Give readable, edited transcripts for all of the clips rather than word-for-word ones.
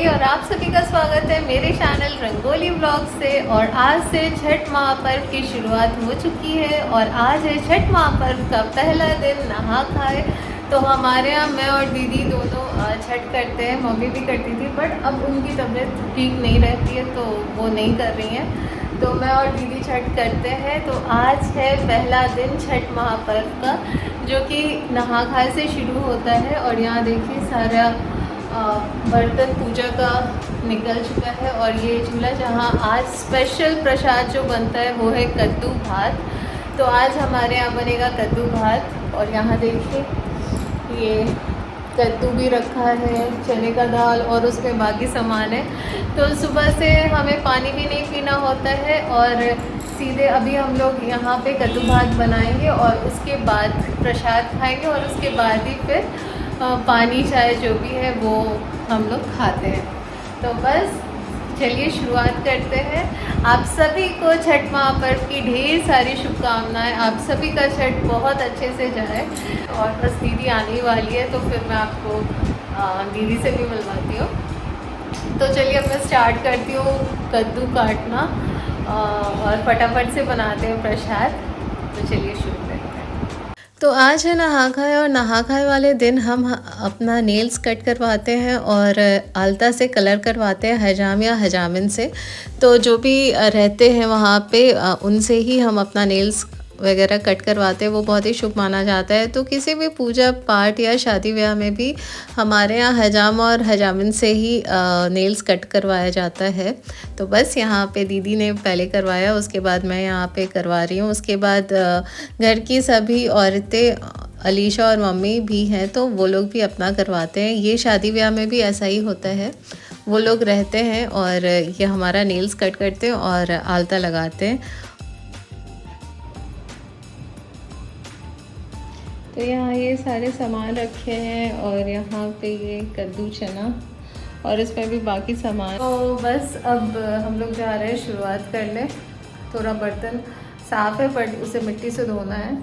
रंगोली और आप सभी का स्वागत है मेरे चैनल रंगोली ब्लॉग से। और आज से छठ महापर्व की शुरुआत हो चुकी है और आज है छठ महापर्व का पहला दिन नहा खाए। तो हमारे यहाँ मैं और दीदी दोनों छठ करते हैं, मम्मी भी करती थी बट अब उनकी तबीयत ठीक नहीं रहती है तो वो नहीं कर रही हैं, तो मैं और दीदी छठ करते हैं। तो आज है पहला दिन छठ महापर्व का जो कि नहा खाए से शुरू होता है। और यहाँ देखिए सारा बर्तन पूजा का निकल चुका है और ये चूल्हा जहाँ आज स्पेशल प्रसाद जो बनता है वो है कद्दू भात। तो आज हमारे यहाँ बनेगा कद्दू भात। और यहाँ देखिए ये कद्दू भी रखा है, चने का दाल और उसमें बाकी सामान है। तो सुबह से हमें पानी भी नहीं पीना होता है और सीधे अभी हम लोग यहाँ पे कद्दू भात बनाएंगे और उसके बाद प्रसाद खाएंगे और उसके बाद ही फिर पानी चाय जो भी है वो हम लोग खाते हैं। तो बस चलिए शुरुआत करते हैं। आप सभी को छठ महापर्व की ढेर सारी शुभकामनाएं। आप सभी का छठ बहुत अच्छे से जाए। और बस दीदी आने वाली है तो फिर मैं आपको दीदी से भी मिलवाती हूँ। तो चलिए अब मैं स्टार्ट करती हूँ कद्दू काटना और फटाफट से बनाते हैं प्रसाद। तो चलिए शुरू करते हैं। तो आज है नहा खाए और नहा खाए वाले दिन हम अपना नेल्स कट करवाते हैं और आलता से कलर करवाते हैं, हजाम या हजामिन से। तो जो भी रहते हैं वहाँ पे उनसे ही हम अपना नेल्स वगैरह कट करवाते हैं, वो बहुत ही शुभ माना जाता है। तो किसी भी पूजा पाठ या शादी ब्याह में भी हमारे यहाँ हजाम और हजामिन से ही नेल्स कट करवाया जाता है। तो बस यहाँ पे दीदी ने पहले करवाया, उसके बाद मैं यहाँ पे करवा रही हूँ। उसके बाद घर की सभी औरतें, अलीशा और मम्मी भी हैं तो वो लोग भी अपना करवाते हैं। ये शादी ब्याह में भी ऐसा ही होता है, वो लोग रहते हैं और ये हमारा नेल्स कट करते हैं और आलता लगाते हैं। तो यहाँ ये सारे सामान रखे हैं और यहाँ पे ये कद्दू चना और इसमें भी बाकी सामान। तो बस अब हम लोग जा रहे हैं शुरुआत करने। थोड़ा बर्तन साफ़ है बट उसे मिट्टी से धोना है।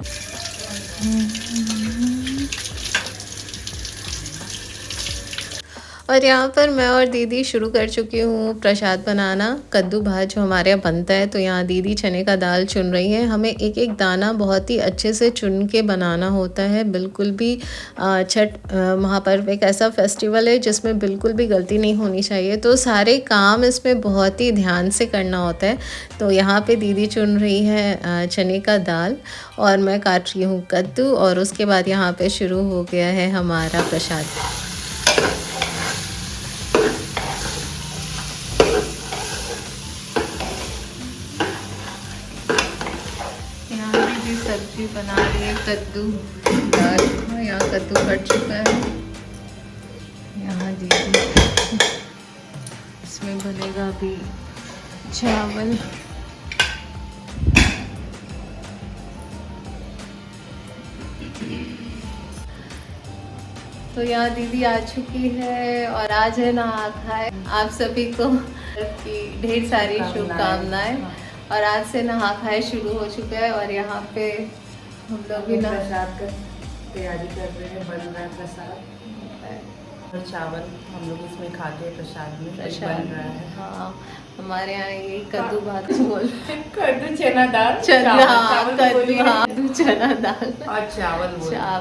और यहाँ पर मैं और दीदी शुरू कर चुकी हूँ प्रसाद बनाना, कद्दू भात जो हमारे यहाँ बनता है। तो यहाँ दीदी चने का दाल चुन रही है। हमें एक एक दाना बहुत ही अच्छे से चुन के बनाना होता है। बिल्कुल भी छठ महापर्व एक ऐसा फेस्टिवल है जिसमें बिल्कुल भी गलती नहीं होनी चाहिए। तो सारे काम इसमें बहुत ही ध्यान से करना होता है। तो यहाँ पे दीदी चुन रही है चने का दाल और मैं काट रही हूँ कद्दू। और उसके बाद यहाँ पे शुरू हो गया है हमारा प्रसाद। सब्जी बना रही है कद्दू दाल। यहाँ कद्दू कट चुका है। यहाँ दीदी इसमें बनेगा अभी चावल। तो यहाँ दीदी आ चुकी है और आज है नहा खाए। आप सभी को ढेर सारी शुभकामनाएं। और आज से नहा खाए शुरू हो चुका है और यहाँ पे हम लोग भी प्रसाद का तैयारी कर रहे हैं। बन रहा है प्रसाद और चावल हम लोग इसमें खाते हैं प्रसाद में। बन रहा है। हाँ हमारे यहाँ ये कद्दू भात बोल कद्दू चना दाल, कद्दू चना दाल और चावल। हाँ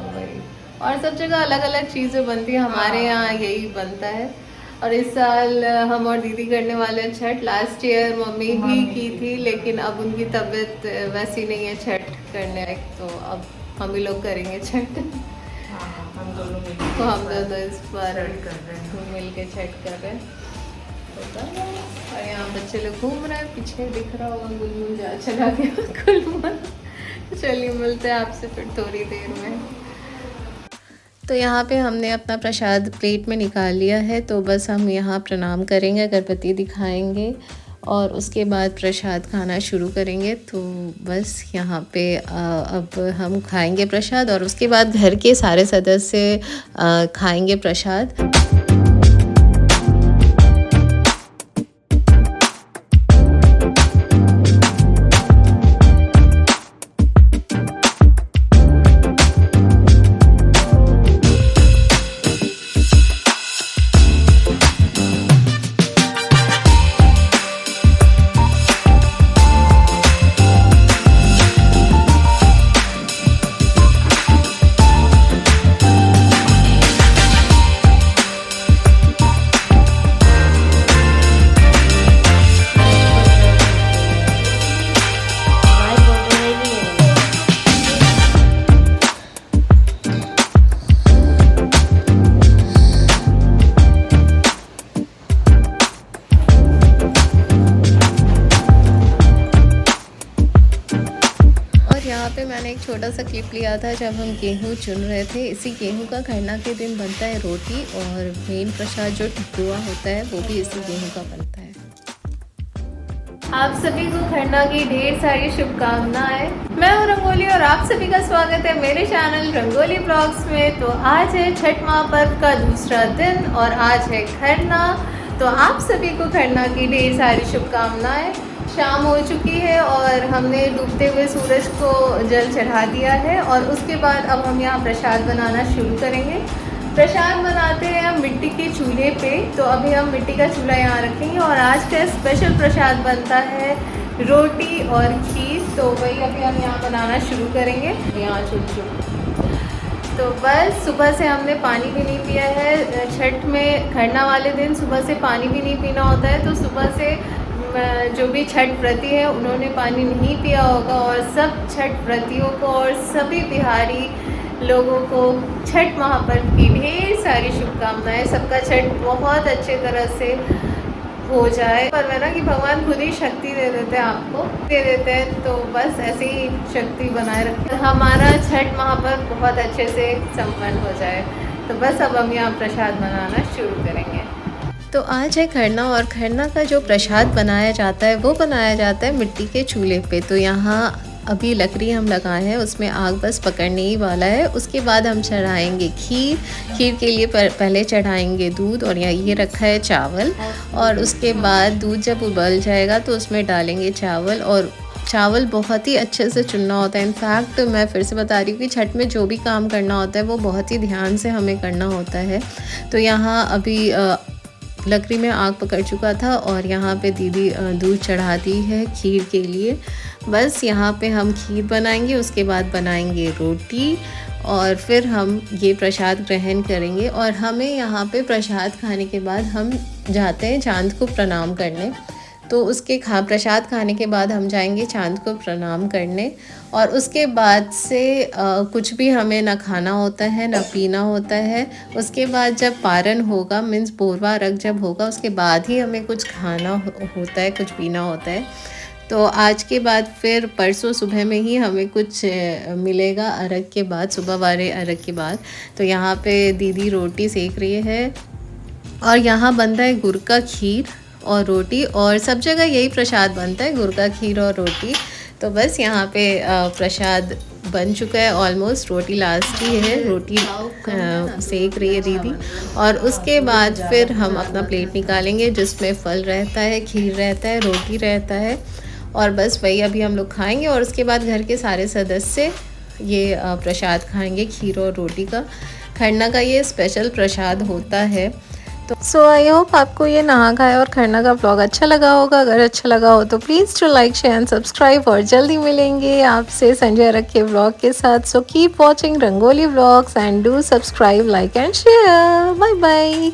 वही। और सब जगह अलग अलग चीज़ें बनती है, हमारे यहाँ यही बनता है। और इस साल हम और दीदी करने वाले हैं छठ। लास्ट ईयर मम्मी भी की थी लेकिन अब उनकी तबीयत वैसी नहीं है छठ करने लायक, तो अब हम ही लोग करेंगे छठ। हम दोनों तो हम दोनों इस बार मिल के छठ कर रहे हैं। और यहाँ बच्चे लोग घूम रहे हैं, पीछे दिख रहा होगा गुलमुल जा चला गया गुलमुल। चलिए मिलते हैं आपसे फिर थोड़ी देर में। तो यहाँ पे हमने अपना प्रसाद प्लेट में निकाल लिया है। तो बस हम यहाँ प्रणाम करेंगे, अगरबत्ती दिखाएंगे और उसके बाद प्रसाद खाना शुरू करेंगे। तो बस यहाँ पे अब हम खाएंगे प्रसाद और उसके बाद घर के सारे सदस्य खाएंगे प्रसाद। मैंने एक छोटा सा क्लिप लिया था जब हम गेहूँ चुन रहे थे। इसी गेहूँ का खरना के दिन बनता है रोटी, और मेन प्रसाद जो ठकुआ होता है वो भी इसी गेहूँ का बनता है। आप सभी को खरना की ढेर सारी शुभकामनाएं। मैं हूं रंगोली और आप सभी का स्वागत है मेरे चैनल रंगोली ब्लॉग्स में। तो आज है छठ महापर्व का दूसरा दिन और आज है खरना। तो आप सभी को खरना की ढेर सारी शुभकामनाएं। शाम हो चुकी है और हमने डूबते हुए सूरज को जल चढ़ा दिया है, और उसके बाद अब हम यहाँ प्रसाद बनाना शुरू करेंगे। प्रसाद बनाते हैं हम मिट्टी के चूल्हे पे। तो अभी हम मिट्टी का चूल्हा यहाँ रखेंगे और आज का स्पेशल प्रसाद बनता है रोटी और खीर। तो वही अभी हम यहाँ बनाना शुरू करेंगे। यहाँ तो बस सुबह से हमने पानी भी नहीं पिया है। छठ में खरना वाले दिन सुबह से पानी भी नहीं पीना होता है। तो सुबह से जो भी छठ व्रती है उन्होंने पानी नहीं पिया होगा, और सब छठ व्रतियों को और सभी बिहारी लोगों को छठ महापर्व की ढेर सारी शुभकामनाएं। सबका छठ बहुत अच्छे तरह से हो जाए। पर मैं ना कि भगवान खुद ही शक्ति दे देते हैं, आपको दे देते हैं, तो बस ऐसे ही शक्ति बनाए रखें, हमारा छठ महापर्व बहुत अच्छे से संपन्न हो जाए। तो बस अब हम यहाँ प्रसाद बनाना शुरू करेंगे। तो आज है खरना, और खरना का जो प्रसाद बनाया जाता है वो बनाया जाता है मिट्टी के चूल्हे पे। तो यहाँ अभी लकड़ी हम लगाए हैं, उसमें आग बस पकड़ने ही वाला है। उसके बाद हम चढ़ाएंगे खीर। खीर के लिए पहले चढ़ाएंगे दूध, और यहाँ ये रखा है चावल। और उसके बाद दूध जब उबल जाएगा तो उसमें डालेंगे चावल, और चावल बहुत ही अच्छे से चुनना होता है। इनफैक्ट मैं फिर से बता रही हूँ कि छठ में जो भी काम करना होता है वो बहुत ही ध्यान से हमें करना होता है। तो यहाँ अभी लकड़ी में आग पकड़ चुका था, और यहाँ पे दीदी दूध चढ़ा दी है खीर के लिए। बस यहाँ पे हम खीर बनाएंगे, उसके बाद बनाएंगे रोटी, और फिर हम ये प्रसाद ग्रहण करेंगे। और हमें यहाँ पे प्रसाद खाने के बाद हम जाते हैं चांद को प्रणाम करने। तो उसके प्रसाद खाने के बाद हम जाएंगे चांद को प्रणाम करने, और उसके बाद से कुछ भी हमें ना खाना होता है ना पीना होता है। उसके बाद जब पारण होगा, मीन्स बोरवा रख जब होगा, उसके बाद ही हमें कुछ खाना होता है, कुछ पीना होता है। तो आज के बाद फिर परसों सुबह में ही हमें कुछ मिलेगा अर्घ के बाद, सुबह वाले अर्घ के बाद। तो यहाँ पे दीदी रोटी सेक रही है, और यहाँ बनता है गुड़ का खीर और रोटी, और सब जगह यही प्रसाद बनता है, गुड़ का खीर और रोटी। तो बस यहाँ पे प्रसाद बन चुका है ऑलमोस्ट। रोटी लास्ट ही है, रोटी सेक रही है दीदी। और उसके बाद फिर हम अपना प्लेट निकालेंगे जिसमें फल रहता है, खीर रहता है, रोटी रहता है, और बस वही अभी हम लोग खाएंगे। और उसके बाद घर के सारे सदस्य ये प्रसाद खाएंगे, खीर और रोटी का। खरना का ये स्पेशल प्रसाद होता है। तो सो आई होप आपको ये नहा खाया और खरना का व्लॉग अच्छा लगा होगा। अगर अच्छा लगा हो तो please to like share and subscribe, और जल्दी मिलेंगे आपसे संजय अर्क के व्लॉग के साथ। So keep watching Rangoli vlogs and do subscribe, like and share. Bye bye.